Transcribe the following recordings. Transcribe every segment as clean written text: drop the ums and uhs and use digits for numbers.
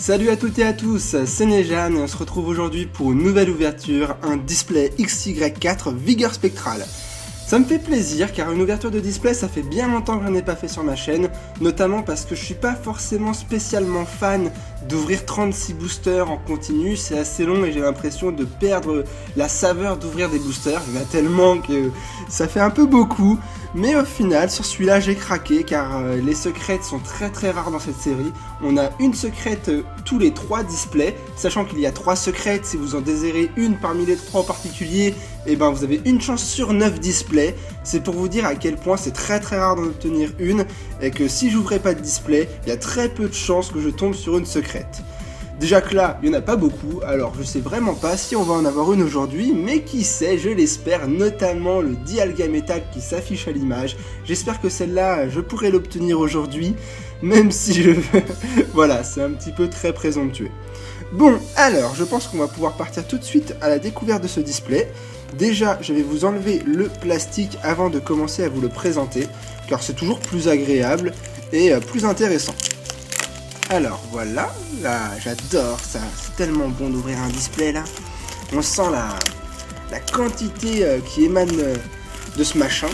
Salut à toutes et à tous, c'est Nejan et on se retrouve aujourd'hui pour une nouvelle ouverture, un display XY4 Vigueur Spectrale. Ça me fait plaisir car une ouverture de display ça fait bien longtemps que je n'en ai pas fait sur ma chaîne, notamment parce que je suis pas forcément spécialement fan d'ouvrir 36 boosters en continu, c'est assez long et j'ai l'impression de perdre la saveur d'ouvrir des boosters, il y en a tellement que ça fait un peu beaucoup. Mais au final, sur celui-là, j'ai craqué car les secrètes sont très rares dans cette série. On a une secrète tous les 3 displays, sachant qu'il y a 3 secrètes. Si vous en désirez une parmi les 3 en particulier, et ben vous avez une chance sur 9 displays. C'est pour vous dire à quel point c'est très rare d'en obtenir une, et que si j'ouvrais pas de display, il y a très peu de chances que je tombe sur une secrète. Déjà que là, il n'y en a pas beaucoup, alors je sais vraiment pas si on va en avoir une aujourd'hui, mais qui sait, je l'espère, notamment le Dialga Metal qui s'affiche à l'image. J'espère que celle-là, je pourrai l'obtenir aujourd'hui, même si je... voilà, c'est un petit peu très présomptueux. Bon, alors, je pense qu'on va pouvoir partir tout de suite à la découverte de ce display. Déjà, je vais vous enlever le plastique avant de commencer à vous le présenter, car c'est toujours plus agréable et plus intéressant. Alors voilà, là j'adore ça, c'est tellement bon d'ouvrir un display là. On sent la quantité qui émane de ce machin.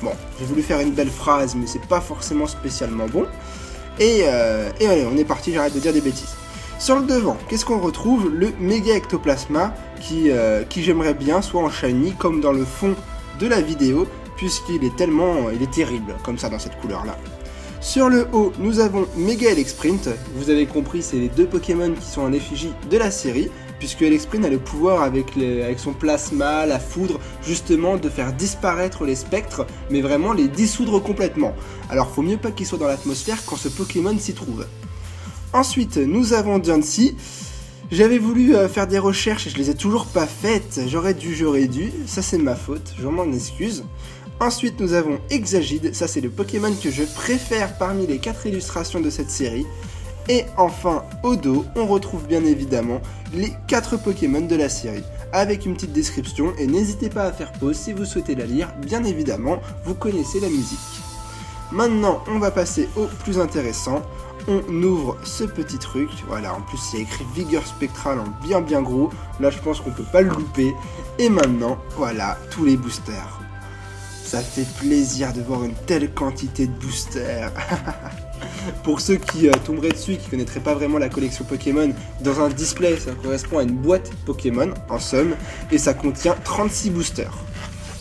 Bon, j'ai voulu faire une belle phrase mais c'est pas forcément spécialement bon. Et allez, on est parti, j'arrête de dire des bêtises. Sur le devant, qu'est-ce qu'on retrouve? Le méga ectoplasma qui j'aimerais bien soit en shiny comme dans le fond de la vidéo, puisqu'il est il est terrible comme ça dans cette couleur là. Sur le haut, nous avons Mega Elexprint. Vous avez compris, c'est les 2 Pokémon qui sont en effigie de la série, puisque Elexprint a le pouvoir avec son plasma, la foudre, justement de faire disparaître les spectres, mais vraiment les dissoudre complètement. Alors faut mieux pas qu'ils soient dans l'atmosphère quand ce Pokémon s'y trouve. Ensuite, nous avons Diancie. J'avais voulu faire des recherches et je les ai toujours pas faites. J'aurais dû, ça c'est ma faute, je m'en excuse. Ensuite, nous avons Exagide, ça c'est le Pokémon que je préfère parmi les 4 illustrations de cette série. Et enfin, au dos, on retrouve bien évidemment les 4 Pokémon de la série, avec une petite description, et n'hésitez pas à faire pause si vous souhaitez la lire, bien évidemment, vous connaissez la musique. Maintenant, on va passer au plus intéressant. On ouvre ce petit truc, voilà, en plus il y a écrit Vigueur Spectrale en bien gros, là je pense qu'on peut pas le louper. Et maintenant, voilà, tous les boosters. Ça fait plaisir de voir une telle quantité de boosters. Pour ceux qui tomberaient dessus et qui connaîtraient pas vraiment la collection Pokémon, dans un display ça correspond à une boîte Pokémon en somme, et ça contient 36 boosters.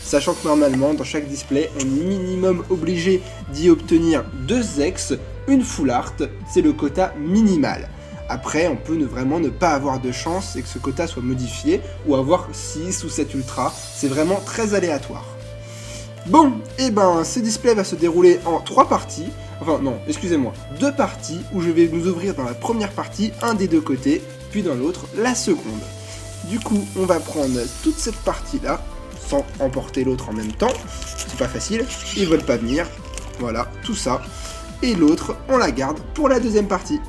Sachant que normalement dans chaque display on est minimum obligé d'y obtenir 2 ex, une full art, c'est le quota minimal. Après on peut vraiment ne pas avoir de chance et que ce quota soit modifié, ou avoir 6 ou 7 ultras, c'est vraiment très aléatoire. Bon, et ben ce display va se dérouler en 3 parties, enfin non, excusez-moi, 2 parties où je vais nous ouvrir dans la première partie un des 2 côtés, puis dans l'autre la seconde. Du coup, on va prendre toute cette partie-là, sans emporter l'autre en même temps, c'est pas facile, ils veulent pas venir, voilà, tout ça, et l'autre, on la garde pour la deuxième partie.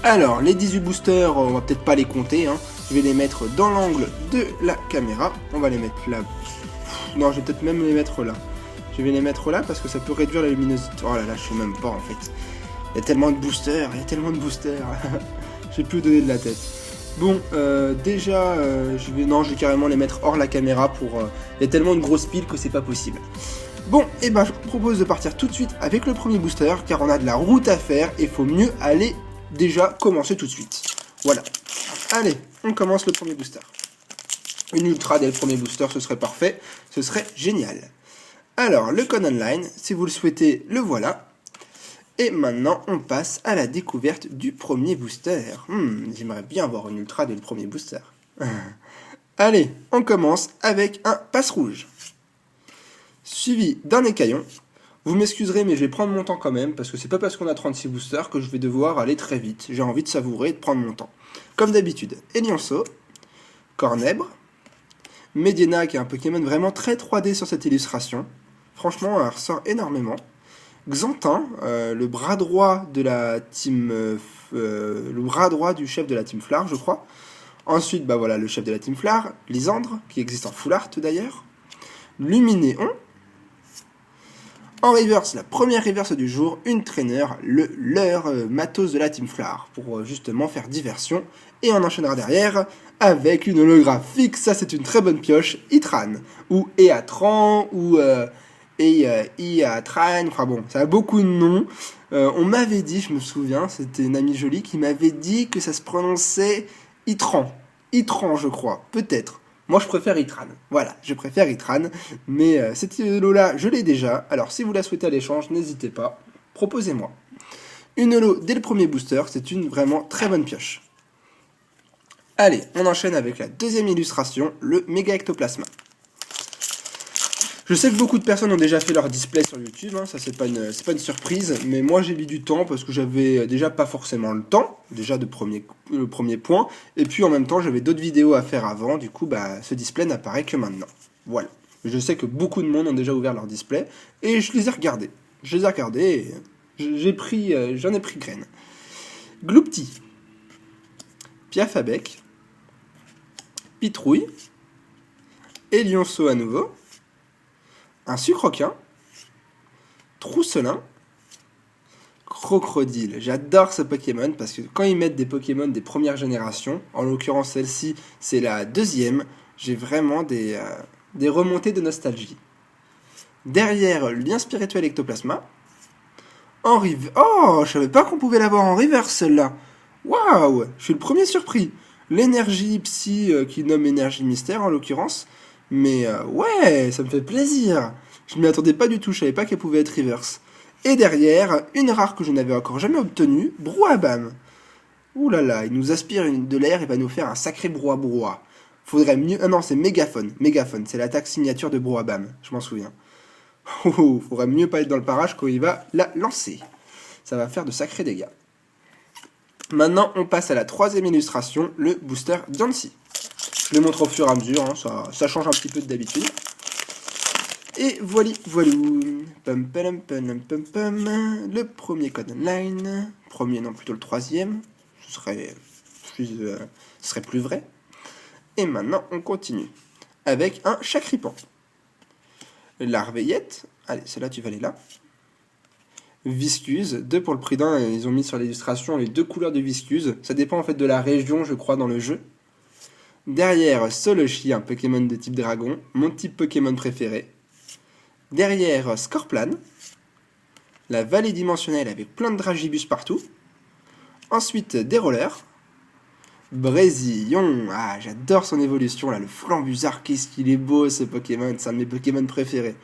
Alors, les 18 boosters, on va peut-être pas les compter, hein. Je vais les mettre dans l'angle de la caméra, on va les mettre là. Non, je vais peut-être même les mettre là. Je vais les mettre là parce que ça peut réduire la luminosité. Oh là là, je sais même pas en fait. Il y a tellement de boosters, J'ai plus donné de la tête. Bon, déjà, je vais carrément les mettre hors la caméra pour... Il y a tellement de grosses piles que c'est pas possible. Bon, et ben je vous propose de partir tout de suite avec le premier booster, car on a de la route à faire et faut mieux aller déjà commencer tout de suite. Voilà. Allez, on commence le premier booster. Une ultra dès le premier booster, ce serait parfait, ce serait génial. Alors, le code online, si vous le souhaitez, le voilà. Et maintenant, on passe à la découverte du premier booster. J'aimerais bien avoir une ultra dès le premier booster. Allez, on commence avec un passe rouge. Suivi d'un écaillon. Vous m'excuserez, mais je vais prendre mon temps quand même, parce que c'est pas parce qu'on a 36 boosters que je vais devoir aller très vite. J'ai envie de savourer et de prendre mon temps. Comme d'habitude, Elionceau, Cornèbre, Mediena qui est un Pokémon vraiment très 3D sur cette illustration. Franchement, elle ressort énormément. Xantin, le bras droit de la team, le bras droit du chef de la team Flare, je crois. Ensuite, bah voilà, le chef de la team Flare, Lysandre, qui existe en full art d'ailleurs. Luminéon. En reverse, la première reverse du jour, une trainer, leur matos de la Team Flower, pour justement faire diversion. Et on enchaînera derrière avec une holographique, ça c'est une très bonne pioche, Itran, ou Eatran, ou Iatran, enfin bon, ça a beaucoup de noms. On m'avait dit, je me souviens, c'était une amie jolie qui m'avait dit que ça se prononçait Itran. Itran, je crois, peut-être. Moi, je préfère Itran. Voilà, je préfère Itran. Mais cette holo-là, je l'ai déjà. Alors, si vous la souhaitez à l'échange, n'hésitez pas. Proposez-moi. Une holo dès le premier booster, c'est une vraiment très bonne pioche. Allez, on enchaîne avec la deuxième illustration, le Méga Ectoplasma. Je sais que beaucoup de personnes ont déjà fait leur display sur YouTube, hein, ça c'est pas une surprise, mais moi j'ai mis du temps parce que j'avais déjà pas forcément le temps, déjà le premier point, et puis en même temps j'avais d'autres vidéos à faire avant, du coup ce display n'apparaît que maintenant. Voilà. Je sais que beaucoup de monde ont déjà ouvert leur display, et je les ai regardés. Et j'en ai pris graine. Gloupti, Piafabec, Pitrouille, et Lionceau à nouveau, un Sucroquin, Trousselin, Crocodile. J'adore ce Pokémon parce que quand ils mettent des Pokémon des premières générations, en l'occurrence celle-ci c'est la deuxième, j'ai vraiment des remontées de nostalgie. Derrière, Lien Spirituel Ectoplasma. Oh, je savais pas qu'on pouvait l'avoir en reverse celle-là. Waouh, je suis le premier surpris. L'énergie Psy qui nomme énergie mystère en l'occurrence. Mais ouais, ça me fait plaisir. Je ne m'y attendais pas du tout, je savais pas qu'elle pouvait être reverse. Et derrière, une rare que je n'avais encore jamais obtenue, Brouhabam. Ouh là là, il nous aspire de l'air et va nous faire un sacré brouhaha. Faudrait mieux... Ah non, c'est Mégaphone, c'est l'attaque signature de Brouhabam, je m'en souviens. Faudrait mieux pas être dans le parage quand il va la lancer. Ça va faire de sacrés dégâts. Maintenant, on passe à la troisième illustration, le booster Diancie. Je les montre au fur et à mesure, hein, ça change un petit peu d'habitude. Et voilà. Le premier code online. Premier, non, plutôt le troisième. Ce serait plus vrai. Et maintenant, on continue. Avec un Chacripan. Larveillette. Allez, celle-là, tu vas aller là. Viscuse. 2 pour le prix d'un. Ils ont mis sur l'illustration les 2 couleurs de Viscuse. Ça dépend en fait de la région, je crois, dans le jeu. Derrière, Solochi, un Pokémon de type dragon, mon type Pokémon préféré. Derrière, Scorplan, la vallée dimensionnelle avec plein de Dragibus partout. Ensuite, Dérolleur. Brésillion, j'adore son évolution là, le Flambusard, qu'est-ce qu'il est beau ce Pokémon, c'est un de mes Pokémon préférés.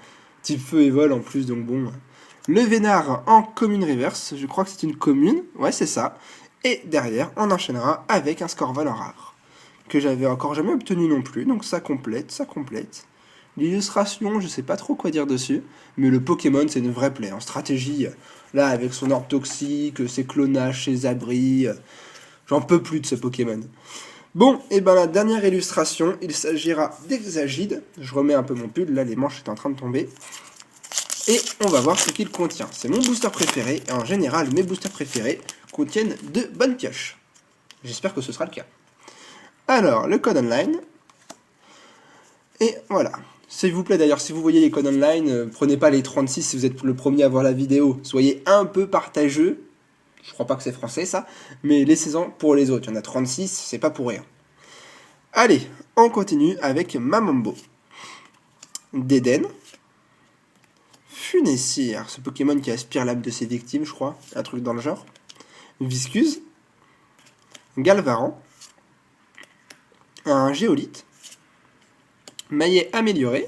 Type feu et vol en plus, donc bon. Le Vénard en commune reverse, je crois que c'est une commune, ouais c'est ça. Et derrière, on enchaînera avec un Scorval en rare, que j'avais encore jamais obtenu non plus, donc ça complète. L'illustration, je sais pas trop quoi dire dessus, mais le Pokémon c'est une vraie plaie, en stratégie, là avec son orbe toxique, ses clonages, ses abris, j'en peux plus de ce Pokémon. Bon, et la dernière illustration, il s'agira d'Exagide, je remets un peu mon pull, là les manches étaient en train de tomber, et on va voir ce qu'il contient. C'est mon booster préféré, et en général mes boosters préférés contiennent de bonnes pioches. J'espère que ce sera le cas. Alors, le code online. Et voilà. S'il vous plaît, d'ailleurs, si vous voyez les codes online, prenez pas les 36 si vous êtes le premier à voir la vidéo. Soyez un peu partageux. Je crois pas que c'est français, ça. Mais laissez-en pour les autres. Il y en a 36, c'est pas pour rien. Allez, on continue avec Mamambo. Déden. Funessir, ce Pokémon qui aspire l'âme de ses victimes, je crois. Un truc dans le genre. Viscuse. Galvaran. Un Géolite, Maillet amélioré,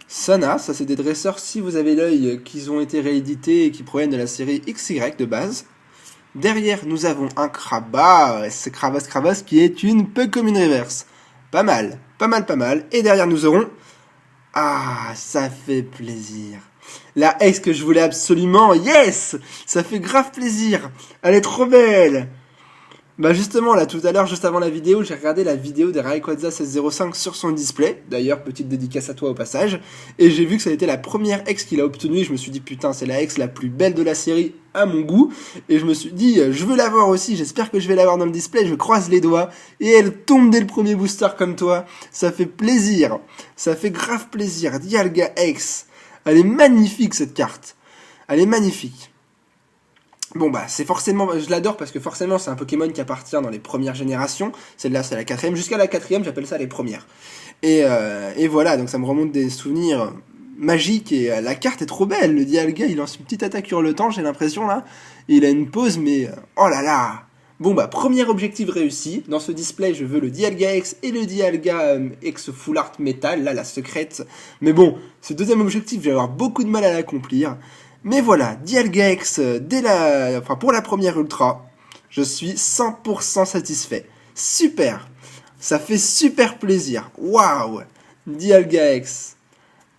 Sana, ça c'est des dresseurs si vous avez l'œil qui ont été réédités et qui proviennent de la série XY de base. Derrière nous avons un Crabas, c'est Crabas qui est une Pokémon reverse. Pas mal. Et derrière nous aurons... ça fait plaisir. La X que je voulais absolument, yes, ça fait grave plaisir. Elle est trop belle. Justement, là, tout à l'heure, juste avant la vidéo, j'ai regardé la vidéo de Rayquaza 1605 sur son display. D'ailleurs, petite dédicace à toi au passage. Et j'ai vu que ça a été la première ex qu'il a obtenue. Et je me suis dit, putain, c'est la ex la plus belle de la série à mon goût. Et je me suis dit, je veux l'avoir aussi. J'espère que je vais l'avoir dans le display. Je croise les doigts. Et elle tombe dès le premier booster comme toi. Ça fait plaisir. Ça fait grave plaisir. Dialga X. Elle est magnifique cette carte. Elle est magnifique. Bon bah c'est forcément, je l'adore parce que forcément c'est un Pokémon qui appartient dans les premières générations. Celle-là c'est la quatrième, jusqu'à la quatrième j'appelle ça les premières. Et voilà, donc ça me remonte des souvenirs magiques et la carte est trop belle. Le Dialga il lance une petite attaque hurletant, j'ai l'impression là. Et il a une pose mais oh là là. Bon bah premier objectif réussi. Dans ce display je veux le Dialga X et le Dialga X Full Art Metal, là la secrète. Mais bon, ce deuxième objectif je vais avoir beaucoup de mal à l'accomplir. Mais voilà, Dialga X, pour la première Ultra, je suis 100% satisfait. Super. Ça fait super plaisir. Waouh. Dialga X.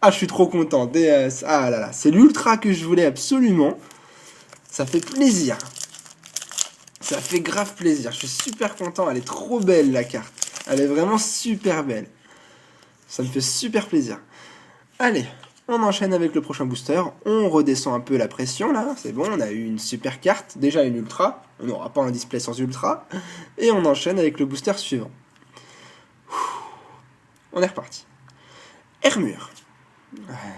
Ah, je suis trop content. DS. Ah là là, c'est l'Ultra que je voulais absolument. Ça fait plaisir. Ça fait grave plaisir. Je suis super content. Elle est trop belle, la carte. Elle est vraiment super belle. Ça me fait super plaisir. Allez. On enchaîne avec le prochain booster, on redescend un peu la pression là, c'est bon, on a eu une super carte, déjà une ultra, on n'aura pas un display sans ultra, et on enchaîne avec le booster suivant. On est reparti. Hermure,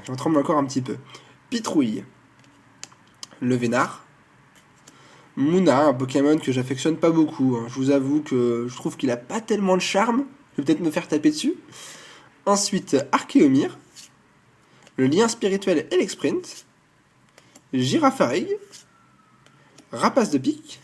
j'en tremble encore un petit peu. Pitrouille, le Vénard, Munna, un Pokémon que j'affectionne pas beaucoup, je vous avoue que je trouve qu'il a pas tellement de charme, je vais peut-être me faire taper dessus. Ensuite, Archéomir, le lien spirituel et l'exprint, Girafarig, Rapace de pique,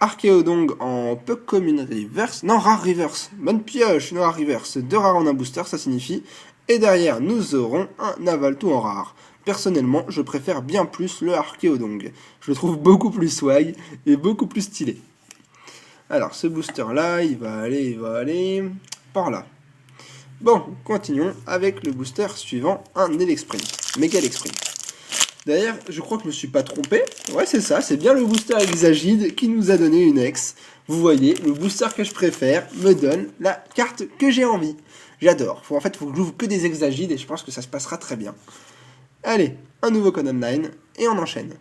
Archéodong en Pokémon Reverse, non, Rare Reverse, bonne pioche, une Rare Reverse, 2 rares en un booster, ça signifie, et derrière nous aurons un Avalto en rare. Personnellement, je préfère bien plus le Archéodong, je le trouve beaucoup plus swag et beaucoup plus stylé. Alors ce booster là, il va aller par là. Bon, continuons avec le booster suivant, un Elexprint, Méga Sprint. D'ailleurs, je crois que je me suis pas trompé. Ouais, c'est ça, c'est bien le booster Exagide qui nous a donné une ex. Vous voyez, le booster que je préfère me donne la carte que j'ai envie. J'adore. En fait, il faut que j'ouvre que des Exagides et je pense que ça se passera très bien. Allez, un nouveau code online et on enchaîne.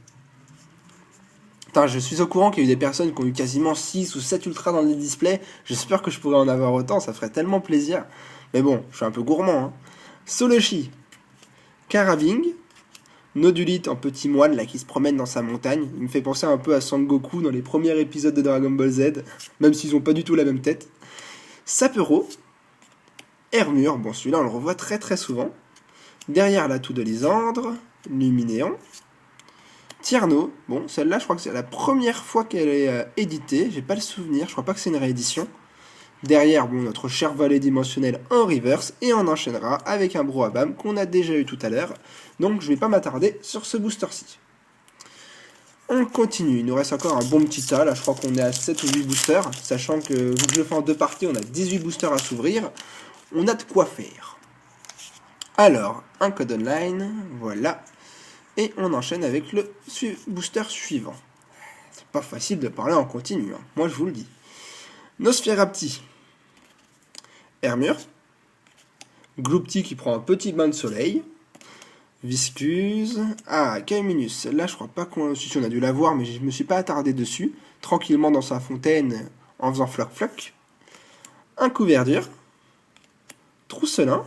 Putain, je suis au courant qu'il y a eu des personnes qui ont eu quasiment 6 ou 7 ultras dans les displays. J'espère que je pourrais en avoir autant, ça ferait tellement plaisir. Mais bon, je suis un peu gourmand. Hein. Soloshi, Carabing, Nodulite en petit moine là qui se promène dans sa montagne. Il me fait penser un peu à Sangoku dans les premiers épisodes de Dragon Ball Z, même s'ils ont pas du tout la même tête. Sapero, Hermure, bon celui-là on le revoit très très souvent. Derrière l'atout de Lysandre, Luminéon, Tierno, bon celle-là je crois que c'est la première fois qu'elle est éditée, j'ai pas le souvenir, je crois pas que c'est une réédition. Derrière, bon, notre cher valet dimensionnel en reverse, et on enchaînera avec un Brouhaban qu'on a déjà eu tout à l'heure, donc je vais pas m'attarder sur ce booster-ci. On continue, il nous reste encore un bon petit tas, là je crois qu'on est à 7 ou 8 boosters, sachant que vu que je le fais en deux parties, on a 18 boosters à s'ouvrir, on a de quoi faire. Alors, un code online, voilà, et on enchaîne avec le booster suivant. C'est pas facile de parler en continu, hein. Moi je vous le dis. Nosferapti, Hermure, Gloupti qui prend un petit bain de soleil, Viscuse, Caiminus, là je crois pas qu'on si on a dû la voir mais je me suis pas attardé dessus, tranquillement dans sa fontaine en faisant floc floc, un Couverture, Trousselin,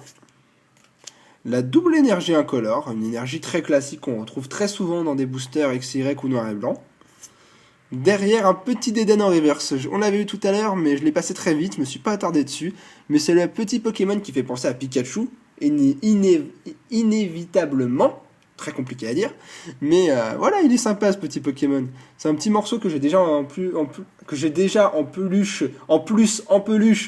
la double énergie incolore, une énergie très classique qu'on retrouve très souvent dans des boosters XY ou noir et blanc. Derrière, un petit Dédenne en reverse. On l'avait eu tout à l'heure, mais je l'ai passé très vite, je me suis pas attardé dessus. Mais c'est le petit Pokémon qui fait penser à Pikachu, inévitablement, très compliqué à dire. Mais voilà, il est sympa ce petit Pokémon. C'est un petit morceau que j'ai déjà en peluche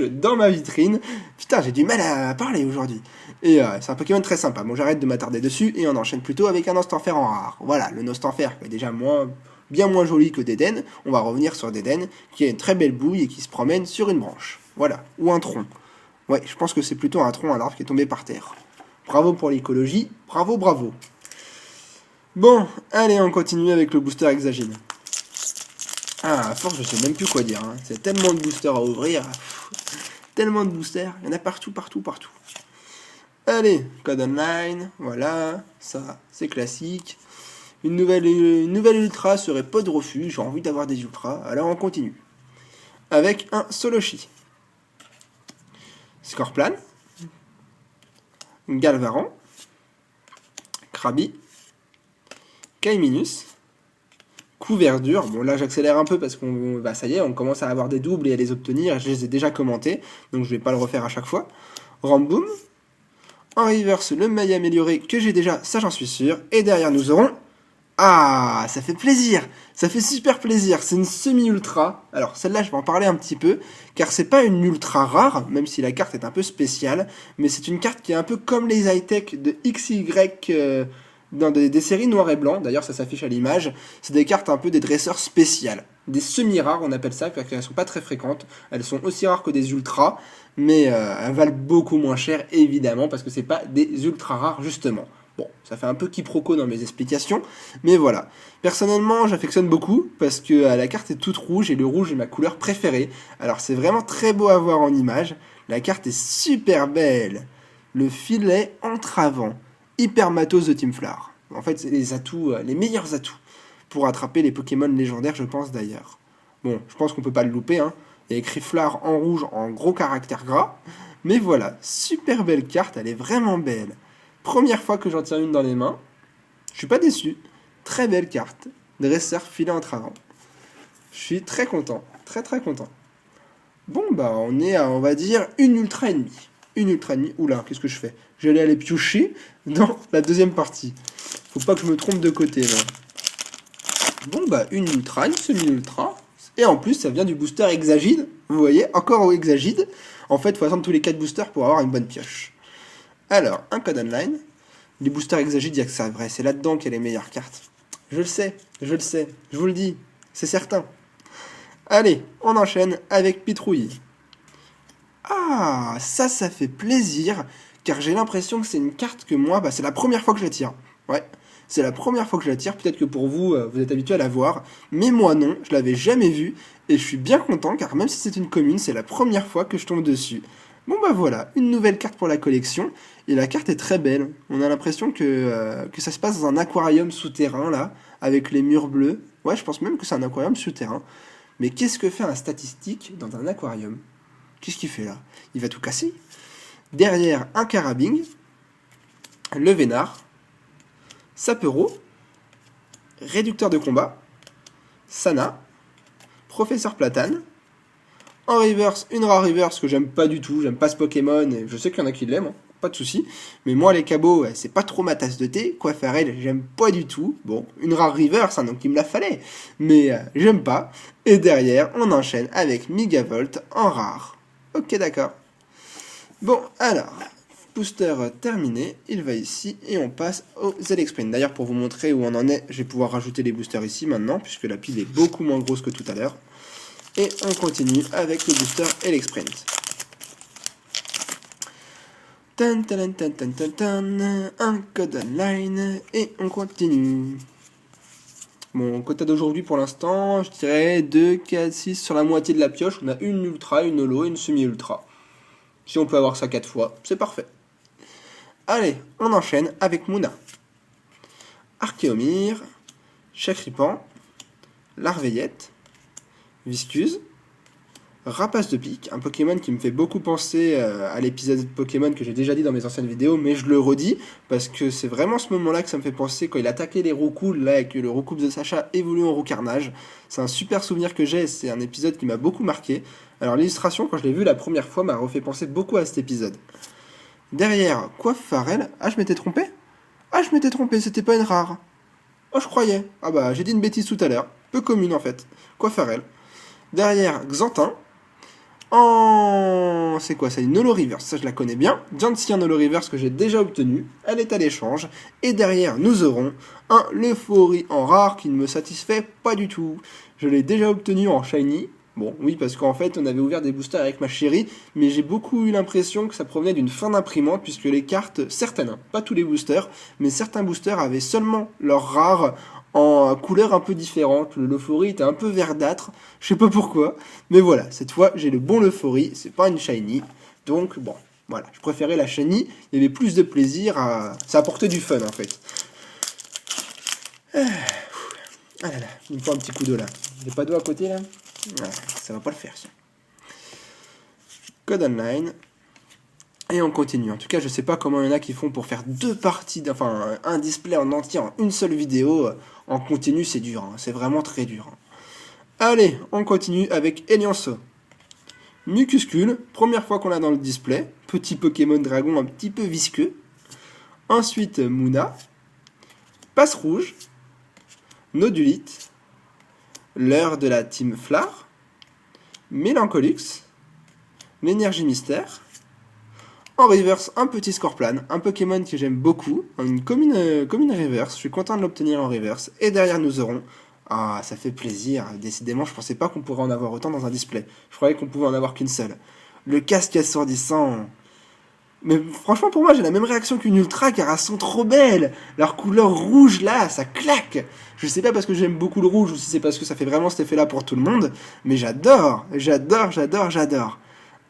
dans ma vitrine. Putain, j'ai du mal à parler aujourd'hui. Et c'est un Pokémon très sympa. Bon, j'arrête de m'attarder dessus et on enchaîne plutôt avec un Nostanfer en rare. Voilà, le Nostanfer qui est déjà bien moins joli que Dédenne. On va revenir sur Dédenne, qui a une très belle bouille et qui se promène sur une branche. Voilà, ou un tronc. Ouais, je pense que c'est plutôt un tronc, un arbre qui est tombé par terre. Bravo pour l'écologie, bravo, bravo. Bon, allez, on continue avec le booster Exagine. À force, je sais même plus quoi dire. Hein. C'est tellement de boosters à ouvrir. Tellement de boosters, il y en a partout. Allez, code online, voilà, ça, c'est classique. Une nouvelle ultra serait pas de refus, j'ai envie d'avoir des ultras, alors on continue. Avec un Soloshi. Scorplan. Galvaran. Krabi, Kaiminus, Couverture. Bon là j'accélère un peu parce qu'on bah, ça y est, on commence à avoir des doubles et à les obtenir. Je les ai déjà commentés, donc je vais pas le refaire à chaque fois. Ramboom. En reverse, le mail amélioré que j'ai déjà, ça j'en suis sûr. Et derrière nous aurons... Ah, ça fait plaisir, ça fait super plaisir, c'est une semi-ultra. Alors celle-là je vais en parler un petit peu, car c'est pas une ultra rare, même si la carte est un peu spéciale, mais c'est une carte qui est un peu comme les high-tech de XY dans des séries noir et blanc, d'ailleurs ça s'affiche à l'image. C'est des cartes un peu des dresseurs spéciales, des semi-rares on appelle ça, parce qu'elles sont pas très fréquentes, elles sont aussi rares que des ultras, mais elles valent beaucoup moins cher évidemment, parce que c'est pas des ultra rares justement. Bon, ça fait un peu quiproquo dans mes explications, mais voilà. Personnellement, j'affectionne beaucoup, parce que la carte est toute rouge, et le rouge est ma couleur préférée. Alors c'est vraiment très beau à voir en image. La carte est super belle. Le filet entravant. Hyper matos de Team Flower. En fait, c'est les atouts, les meilleurs atouts, pour attraper les Pokémon légendaires, je pense d'ailleurs. Bon, je pense qu'on peut pas le louper, hein. Il y a écrit Flower en rouge, en gros caractère gras. Mais voilà, super belle carte, elle est vraiment belle. Première fois que j'en tire une dans les mains. Je suis pas déçu. Très belle carte. Dresseur filet entravant. Je suis très content. Très très content. Bon bah on est à on va dire une ultra et demie. Une ultra et demie. Oula, qu'est-ce que je fais? Je vais aller piocher dans la deuxième partie. Faut pas que je me trompe de côté là. Bon bah une ultra, une semi-ultra. Et en plus ça vient du booster Hexagide. Vous voyez, encore au Hexagide. En fait, il faut attendre tous les 4 boosters pour avoir une bonne pioche. Alors, un code online. Les boosters Hexagide, il y a que ça, vrai. C'est là-dedans qu'il y a les meilleures cartes. Je le sais, je vous le dis, c'est certain. Allez, on enchaîne avec Pitrouille. Ah, ça fait plaisir, car j'ai l'impression que c'est une carte que moi, bah, c'est la première fois que je la tire. Ouais, c'est la première fois que je la tire. Peut-être que pour vous, vous êtes habitué à la voir, mais moi non, je l'avais jamais vue, et je suis bien content, car même si c'est une commune, c'est la première fois que je tombe dessus. Bon bah voilà, une nouvelle carte pour la collection, et la carte est très belle. On a l'impression que ça se passe dans un aquarium souterrain, là, avec les murs bleus. Ouais, je pense même que c'est un aquarium souterrain. Mais qu'est-ce que fait un statistique dans un aquarium? Qu'est-ce qu'il fait là? Il va tout casser. Derrière, un carabing, le vénard, sapero, réducteur de combat, Sana, professeur platane, en reverse, une rare reverse que j'aime pas du tout, j'aime pas ce Pokémon, et je sais qu'il y en a qui l'aiment, hein, pas de soucis, mais moi les cabots, c'est pas trop ma tasse de thé, Coiffarel, j'aime pas du tout, bon, une rare reverse, hein, donc il me la fallait, mais j'aime pas, et derrière, on enchaîne avec Megavolt en rare. Ok, d'accord. Bon, alors, booster terminé, il va ici, et on passe au Z-Exprint. D'ailleurs, pour vous montrer où on en est, je vais pouvoir rajouter les boosters ici maintenant, puisque la pile est beaucoup moins grosse que tout à l'heure. Et on continue avec le booster et l'Exprint. Un code online, et on continue. Bon, quota d'aujourd'hui pour l'instant, je dirais 2, 4, 6 sur la moitié de la pioche. On a une ultra, une holo et une semi-ultra. Si on peut avoir ça 4 fois, c'est parfait. Allez, on enchaîne avec Mouna. Archéomir, Chakripan, Larveillette, Viscuse, Rapace de pique, un Pokémon qui me fait beaucoup penser à l'épisode de Pokémon que j'ai déjà dit dans mes anciennes vidéos, mais je le redis, parce que c'est vraiment ce moment-là que ça me fait penser quand il attaquait les roucouls, là, et que le roucouls de Sacha évolue en roucarnage. C'est un super souvenir que j'ai, c'est un épisode qui m'a beaucoup marqué. Alors l'illustration, quand je l'ai vu la première fois, m'a refait penser beaucoup à cet épisode. Derrière, Coiffarel. Ah, je m'étais trompé? Ah, je m'étais trompé, c'était pas une rare. Oh, je croyais. Ah bah, j'ai dit une bêtise tout à l'heure. Peu commune, en fait. Coiffarel. Derrière, Xantin. C'est quoi ça? Une Holo Reverse, ça je la connais bien. Gentien Holo Reverse que j'ai déjà obtenu. Elle est à l'échange. Et derrière, nous aurons un Lefaurie en rare qui ne me satisfait pas du tout. Je l'ai déjà obtenu en shiny. Bon, oui, parce qu'en fait, on avait ouvert des boosters avec ma chérie, mais j'ai beaucoup eu l'impression que ça provenait d'une fin d'imprimante, puisque les cartes, certaines, hein, pas tous les boosters, mais certains boosters avaient seulement leur rare en couleur un peu différente. Le Lefaurie était un peu verdâtre, je sais pas pourquoi, mais voilà, cette fois, j'ai le bon Lefaurie, c'est pas une shiny, donc bon, voilà, je préférais la shiny, il y avait plus de plaisir, ça apportait du fun, en fait. Ah là là, il me faut un petit coup d'eau, là. J'ai pas d'eau à côté, là? Ouais, ça va pas le faire, ça. Code online. Et on continue. En tout cas, je sais pas comment il y en a qui font pour faire deux parties, enfin un display en entier en une seule vidéo. En continu, c'est dur, hein. C'est vraiment très dur. Allez, on continue avec Elianso. Mucuscule, première fois qu'on l'a dans le display. Petit Pokémon dragon un petit peu visqueux. Ensuite, Muna. Passe rouge. Nodulite. L'heure de la Team Flare. Mélancolux. L'énergie mystère. En reverse, un petit Scorpion, un Pokémon que j'aime beaucoup, une commune reverse, je suis content de l'obtenir en reverse. Et derrière nous aurons, ah ça fait plaisir, décidément je pensais pas qu'on pourrait en avoir autant dans un display, je croyais qu'on pouvait en avoir qu'une seule. Le casque assourdissant, mais franchement pour moi j'ai la même réaction qu'une Ultra car elles sont trop belles, leur couleur rouge là, ça claque. Je sais pas parce que j'aime beaucoup le rouge ou si c'est parce que ça fait vraiment cet effet là pour tout le monde, mais j'adore.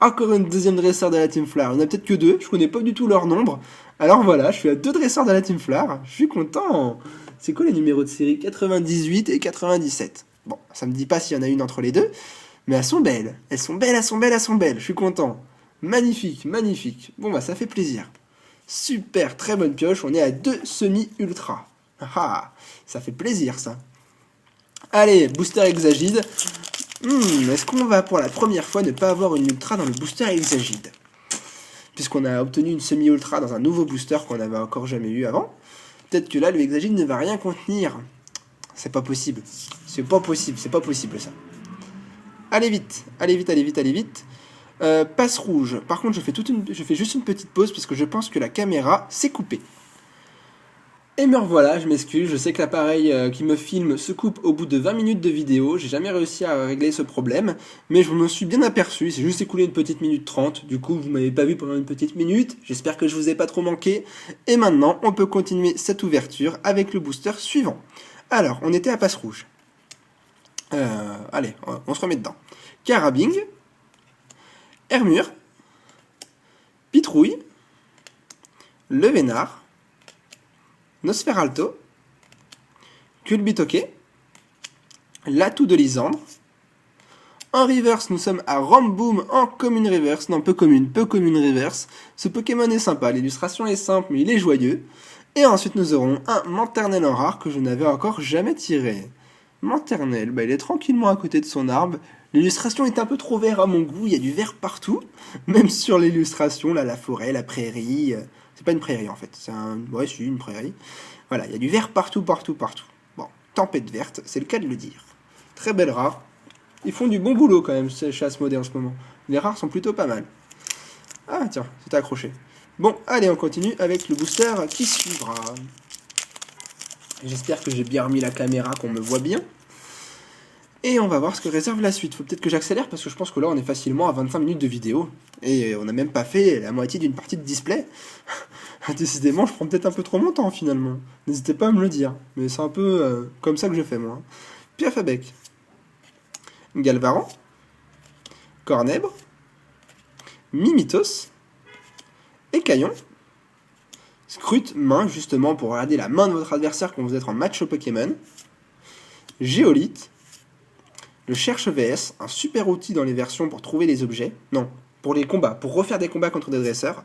Encore une deuxième dresseur de la Team Flare. Il n'y en a peut-être que deux, je connais pas du tout leur nombre. Alors voilà, je suis à deux dresseurs de la Team Flare. Je suis content. C'est quoi les numéros de série? 98 et 97. Bon, ça me dit pas s'il y en a une entre les deux, mais elles sont belles. Elles sont belles. Je suis content. Magnifique. Bon bah ça fait plaisir. Super, très bonne pioche. On est à 2 semi-ultra. Ah, ça fait plaisir ça. Allez, booster Exagide. Est-ce qu'on va pour la première fois ne pas avoir une ultra dans le booster Exagide? Puisqu'on a obtenu une semi-ultra dans un nouveau booster qu'on n'avait encore jamais eu avant. Peut-être que là, le Exagide ne va rien contenir. C'est pas possible ça. Allez vite. Passe rouge. Par contre, je fais juste une petite pause parce que je pense que la caméra s'est coupée. Et me revoilà, je m'excuse, je sais que l'appareil qui me filme se coupe au bout de 20 minutes de vidéo, j'ai jamais réussi à régler ce problème, mais je me suis bien aperçu, c'est juste écoulé une petite minute 30, du coup vous m'avez pas vu pendant une petite minute, j'espère que je vous ai pas trop manqué, et maintenant on peut continuer cette ouverture avec le booster suivant. Alors, on était à passe rouge. Allez, on se remet dedans. Carabing, Hermure, Pitrouille, Le Vénard, Nosferalto, Culbitoke, l'atout de Lysandre. En reverse, nous sommes à Ramboom en commune reverse. Non, peu commune reverse. Ce Pokémon est sympa, l'illustration est simple, mais il est joyeux. Et ensuite, nous aurons un Manternel en rare que je n'avais encore jamais tiré. Manternel, il est tranquillement à côté de son arbre. L'illustration est un peu trop vert à mon goût, il y a du vert partout. Même sur l'illustration, là, la forêt, la prairie... C'est pas une prairie en fait, c'est une prairie. Voilà, il y a du vert partout. Bon, tempête verte, c'est le cas de le dire. Très belle rare. Ils font du bon boulot quand même chez Asmodée en ce moment. Les rares sont plutôt pas mal. Ah tiens, c'est accroché. Bon, allez, on continue avec le booster qui suivra. J'espère que j'ai bien remis la caméra, qu'on me voit bien. Et on va voir ce que réserve la suite. Faut peut-être que j'accélère parce que je pense que là on est facilement à 25 minutes de vidéo. Et on n'a même pas fait la moitié d'une partie de display. Décidément, je prends peut-être un peu trop mon temps finalement. N'hésitez pas à me le dire. Mais c'est un peu comme ça que je fais moi. Piafabec. Galvaran. Cornèbre. Mimitos. Écaillon. Scrute main justement pour regarder la main de votre adversaire quand vous êtes en match au Pokémon. Géolite. Le Cherche VS, un super outil dans les versions pour trouver des objets. Non, pour les combats, pour refaire des combats contre des dresseurs.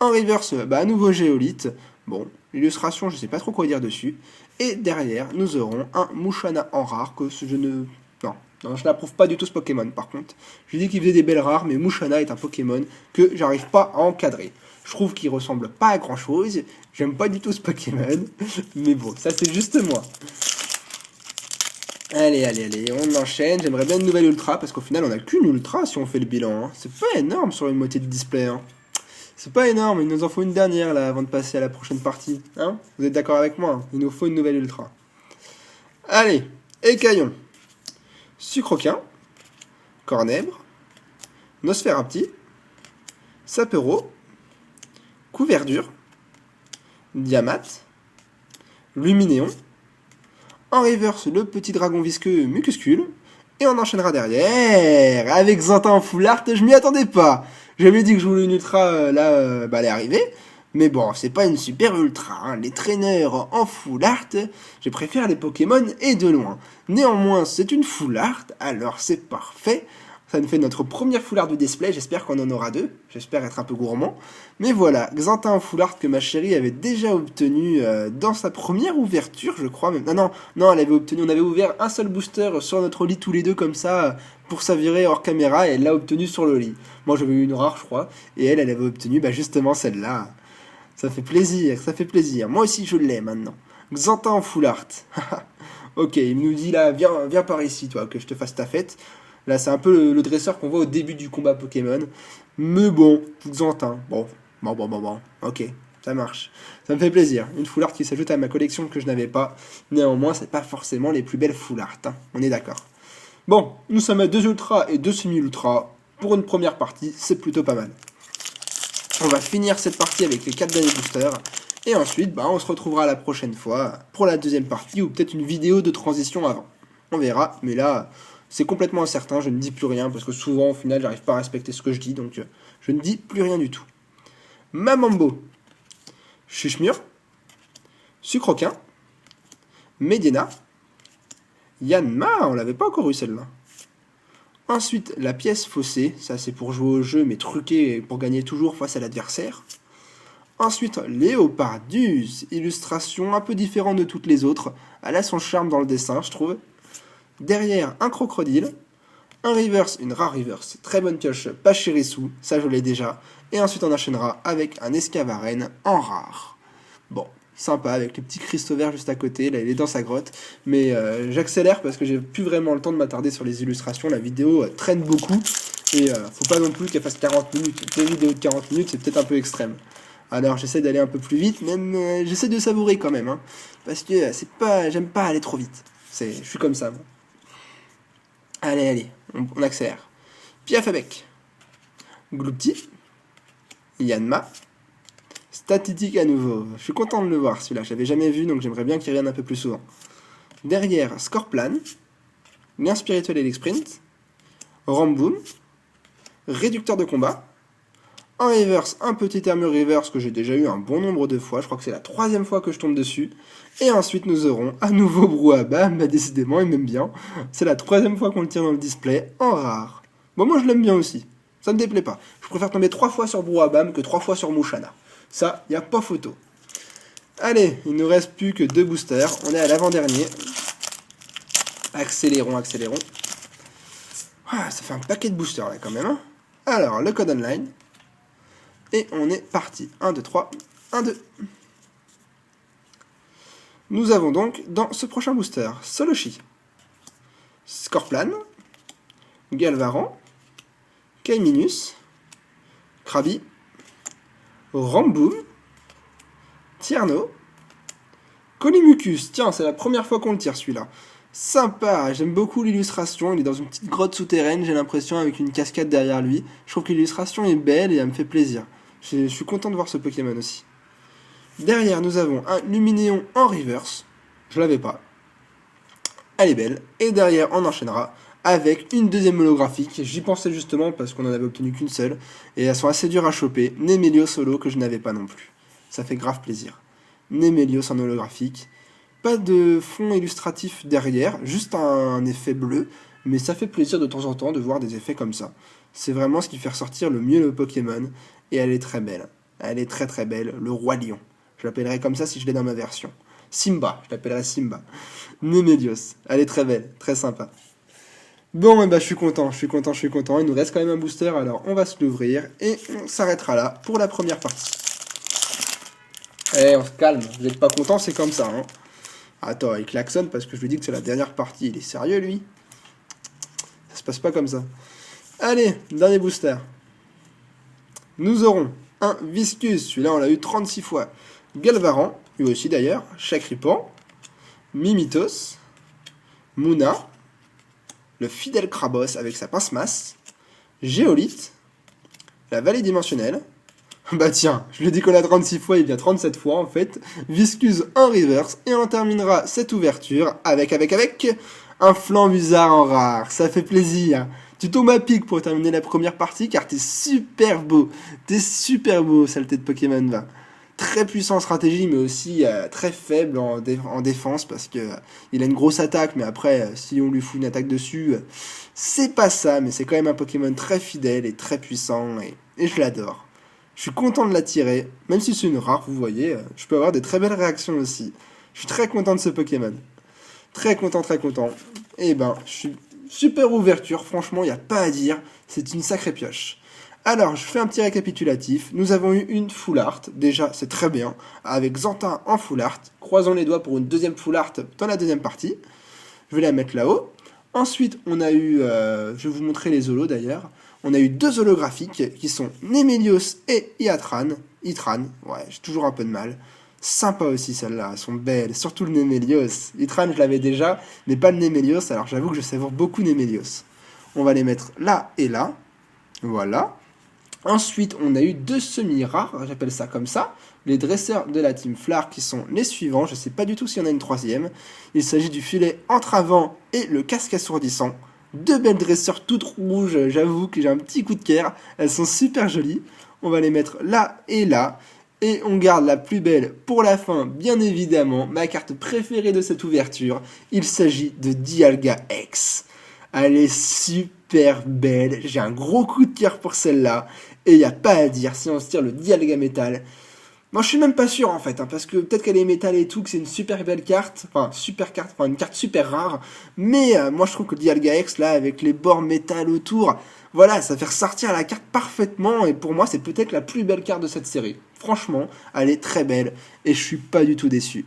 En reverse, à nouveau Géolite. Bon, l'illustration, je sais pas trop quoi dire dessus. Et derrière, nous aurons un Musharna en rare que je ne... Non, je n'approuve pas du tout ce Pokémon par contre. Je dis qu'il faisait des belles rares, mais Musharna est un Pokémon que j'arrive pas à encadrer. Je trouve qu'il ressemble pas à grand chose. J'aime pas du tout ce Pokémon. Mais bon, ça c'est juste moi. Allez, on enchaîne. J'aimerais bien une nouvelle ultra, parce qu'au final, on n'a qu'une ultra si on fait le bilan. Hein. C'est pas énorme sur une moitié de display. Hein. C'est pas énorme, il nous en faut une dernière là, avant de passer à la prochaine partie. Hein, vous êtes d'accord avec moi? Il nous faut une nouvelle ultra. Allez, Écaillon. Sucroquin. Cornèbre. Nosferapti. Sapero. Couverdure. Diamat. Luminéon. En reverse, le petit dragon visqueux Mucuscule. Et on enchaînera derrière avec Xanta en full art. Je m'y attendais pas. J'avais dit que je voulais une ultra, elle est arrivée. Mais bon, c'est pas une super ultra. Hein. Les traîneurs en full art, je préfère les Pokémon et de loin. Néanmoins, c'est une full art, alors c'est parfait. Ça nous fait notre première full art du display, j'espère qu'on en aura 2, j'espère être un peu gourmand. Mais voilà, Xanthin en full art que ma chérie avait déjà obtenu dans sa première ouverture, je crois même. Non, elle avait obtenu, on avait ouvert un seul booster sur notre lit tous les deux comme ça, pour s'avirer hors caméra, et elle l'a obtenu sur le lit. Moi j'avais eu une rare, je crois, et elle avait obtenu justement celle-là. Ça fait plaisir, ça fait plaisir. Moi aussi je l'ai maintenant. Xanthin en full art. Ok, il nous dit là, viens par ici toi, que je te fasse ta fête. Là, c'est un peu le dresseur qu'on voit au début du combat Pokémon. Mais bon, Xanthin. Bon. Ok, ça marche. Ça me fait plaisir. Une full art qui s'ajoute à ma collection que je n'avais pas. Néanmoins, c'est pas forcément les plus belles full art. Hein. On est d'accord. Bon, nous sommes à 2 ultras et 2 semi-ultras. Pour une première partie, c'est plutôt pas mal. On va finir cette partie avec les 4 derniers boosters. Et ensuite, on se retrouvera la prochaine fois pour la deuxième partie ou peut-être une vidéo de transition avant. On verra, mais là... C'est complètement incertain, je ne dis plus rien, parce que souvent, au final, j'arrive pas à respecter ce que je dis, donc je ne dis plus rien du tout. Mamambo, Chuchemur, Sucroquin, Medina, Yanma, on l'avait pas encore eu celle-là. Ensuite, la pièce faussée, ça c'est pour jouer au jeu, mais truqué pour gagner toujours face à l'adversaire. Ensuite, Léopardus, illustration un peu différente de toutes les autres, elle a son charme dans le dessin, je trouve. Derrière, un crocodile, un reverse, une rare reverse, très bonne pioche, Pachirisu, ça je l'ai déjà, et ensuite on enchaînera avec un Escavaren en rare. Bon, sympa, avec le petit cristaux vert juste à côté, là il est dans sa grotte, mais j'accélère parce que j'ai plus vraiment le temps de m'attarder sur les illustrations, la vidéo traîne beaucoup, et faut pas non plus qu'elle fasse 40 minutes, deux vidéos de 40 minutes c'est peut-être un peu extrême. Alors j'essaie d'aller un peu plus vite, même j'essaie de savourer quand même, hein, parce que j'aime pas aller trop vite, je suis comme ça moi. Allez, on accélère. Piafabec, Gloupti, Yanma, Statitique à nouveau. Je suis content de le voir celui-là, je l'avais jamais vu donc j'aimerais bien qu'il revienne un peu plus souvent. Derrière, Scorplan, Lien spirituel et l'exprint, Ramboom, Réducteur de combat, en reverse, un petit armure reverse que j'ai déjà eu un bon nombre de fois, je crois que c'est la 3e fois que je tombe dessus. Et ensuite nous aurons à nouveau Brouhaha, décidément il m'aime bien. C'est la 3e fois qu'on le tient dans le display, en rare. Bon moi je l'aime bien aussi, ça me déplaît pas. Je préfère tomber 3 fois sur Brouhaha que 3 fois sur Mouchana. Ça, y a pas photo. Allez, il nous reste plus que 2 boosters, on est à l'avant-dernier. Accélérons. Ah, ça fait un paquet de boosters là quand même. Hein. Alors, le code online. Et on est parti. 1, 2, 3, 1, 2. Nous avons donc dans ce prochain booster Soloshi, Scorplan, Galvaran, Kaiminus, Krabi, Ramboom, Tierno, Colimucus. Tiens, c'est la première fois qu'on le tire celui-là. Sympa, j'aime beaucoup l'illustration, il est dans une petite grotte souterraine, j'ai l'impression, avec une cascade derrière lui. Je trouve que l'illustration est belle et elle me fait plaisir. Je suis content de voir ce Pokémon aussi. Derrière, nous avons un Luminéon en reverse. Je l'avais pas. Elle est belle. Et derrière, on enchaînera avec une deuxième holographique. J'y pensais justement parce qu'on en avait obtenu qu'une seule. Et elles sont assez dures à choper. Némélios Holo que je n'avais pas non plus. Ça fait grave plaisir. Némélios en holographique. Pas de fond illustratif derrière, juste un effet bleu. Mais ça fait plaisir de temps en temps de voir des effets comme ça. C'est vraiment ce qui fait ressortir le mieux le Pokémon. Et elle est très belle. Elle est très très belle. Le Roi Lion. Je l'appellerai comme ça si je l'ai dans ma version. Simba. Je l'appellerai Simba. Némélios. Elle est très belle. Très sympa. Bon, et je suis content. Il nous reste quand même un booster. Alors, on va se l'ouvrir. Et on s'arrêtera là pour la première partie. Eh, on se calme. Vous n'êtes pas content, c'est comme ça. Hein. Attends, il klaxonne parce que je lui dis que c'est la dernière partie. Il est sérieux, lui? Ça se passe pas comme ça. Allez, dernier booster. Nous aurons un Viscus, celui-là on l'a eu 36 fois. Galvaran, lui aussi d'ailleurs, Chakripan, Mimitos, Muna, le fidèle Krabos avec sa pince-masse, Géolite, la vallée dimensionnelle. Bah tiens, je lui dis qu'on l'a 36 fois, il vient 37 fois en fait. Viscus en reverse, et on terminera cette ouverture avec un Flambusard en rare. Ça fait plaisir. Tu tombes à pic pour terminer la première partie car t'es super beau. T'es super beau, saleté de Pokémon va. très puissant en stratégie, mais aussi très faible en défense, parce que il a une grosse attaque, mais après, si on lui fout une attaque dessus, c'est pas ça, mais c'est quand même un Pokémon très fidèle et très puissant, et je l'adore. Je suis content de l'attirer, même si c'est une rare, vous voyez, je peux avoir des très belles réactions aussi. Je suis très content de ce Pokémon. Très content, très content. Et ben, je suis super ouverture, franchement, il n'y a pas à dire, c'est une sacrée pioche. Alors, je fais un petit récapitulatif. Nous avons eu une full art, déjà c'est très bien, avec Xantin en full art. Croisons les doigts pour une deuxième full art dans la deuxième partie. Je vais la mettre là-haut. Ensuite, on a eu, je vais vous montrer les holos d'ailleurs, on a eu 2 holographiques qui sont Nemelios et Itran. Ouais, j'ai toujours un peu de mal. Sympa aussi celles-là, elles sont belles, surtout le Nemelios. Itran, je l'avais déjà, mais pas le Nemelios, alors j'avoue que je savoure beaucoup Nemelios. On va les mettre là et là. Voilà. Ensuite, on a eu 2 semi-rares, j'appelle ça comme ça, les dresseurs de la team Flar qui sont les suivants, je ne sais pas du tout s'il y en a une troisième. Il s'agit du filet entre avant et le casque assourdissant. 2 belles dresseurs toutes rouges, j'avoue que j'ai un petit coup de cœur, elles sont super jolies. On va les mettre là et là. Et on garde la plus belle pour la fin, bien évidemment, ma carte préférée de cette ouverture. Il s'agit de Dialga X. Elle est super belle, j'ai un gros coup de cœur pour celle-là. Et il n'y a pas à dire, si on se tire le Dialga Métal. Moi je suis même pas sûr en fait, parce que peut-être qu'elle est métal et tout, que c'est une super belle carte, une carte super rare. Mais moi je trouve que le Dialga X là, avec les bords métal autour, voilà, ça fait ressortir la carte parfaitement. Et pour moi c'est peut-être la plus belle carte de cette série. Franchement, elle est très belle et je suis pas du tout déçu.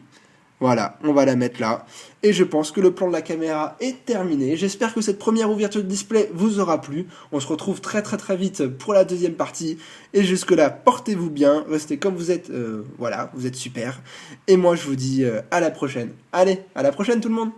Voilà, on va la mettre là. Et je pense que le plan de la caméra est terminé. J'espère que cette première ouverture de display vous aura plu. On se retrouve très très très vite pour la deuxième partie. Et jusque là, portez-vous bien, restez comme vous êtes. Voilà, vous êtes super. Et moi je vous dis à la prochaine. Allez, à la prochaine tout le monde.